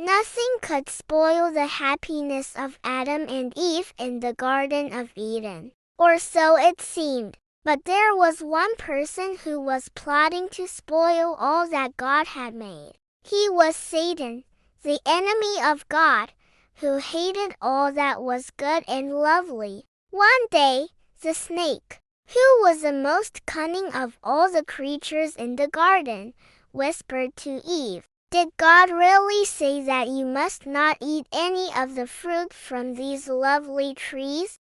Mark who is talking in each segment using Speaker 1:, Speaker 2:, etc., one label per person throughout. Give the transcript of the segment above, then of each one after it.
Speaker 1: Nothing could spoil the happiness of Adam and Eve in the Garden of Eden, or so it seemed. But there was one person who was plotting to spoil all that God had made. He was Satan, the enemy of God, who hated all that was good and lovely. One day, the snake, who was the most cunning of all the creatures in the garden, whispered to Eve, "Did God really say that you must not eat any of the fruit from these lovely trees?"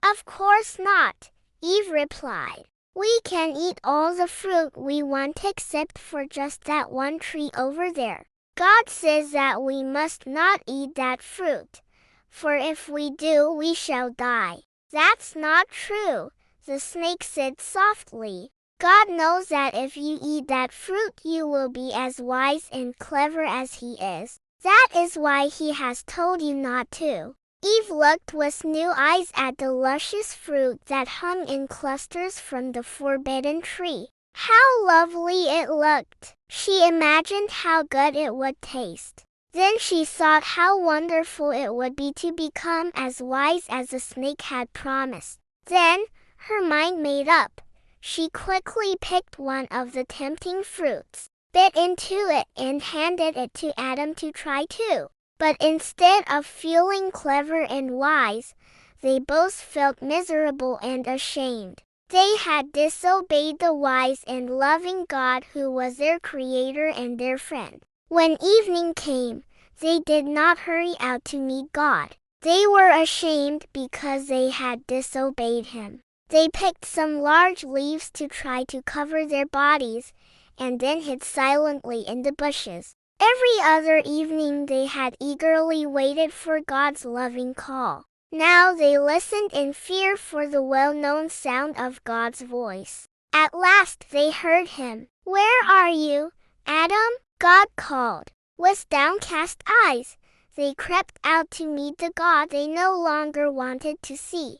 Speaker 1: "Of course not," Eve replied. "We can eat all the fruit we want except for just that one tree over there. God says that we must not eat that fruit, for if we do we shall die." "That's not true," the snake said softly. "God knows that if you eat that fruit you will be as wise and clever as He is. That is why He has told you not to." Eve looked with new eyes at the luscious fruit that hung in clusters from the forbidden tree. How lovely it looked! She imagined how good it would taste. Then she thought how wonderful it would be to become as wise as the snake had promised. Then, her mind made up. She quickly picked one of the tempting fruits, bit into it and handed it to Adam to try too. But instead of feeling clever and wise, they both felt miserable and ashamed. They had disobeyed the wise and loving God who was their creator and their friend. When evening came, they did not hurry out to meet God. They were ashamed because they had disobeyed Him. They picked some large leaves to try to cover their bodies, and then hid silently in the bushes. Every other evening they had eagerly waited for God's loving call. Now they listened in fear for the well-known sound of God's voice. At last they heard Him. "Where are you, Adam?" God called. With downcast eyes, they crept out to meet the God they no longer wanted to see.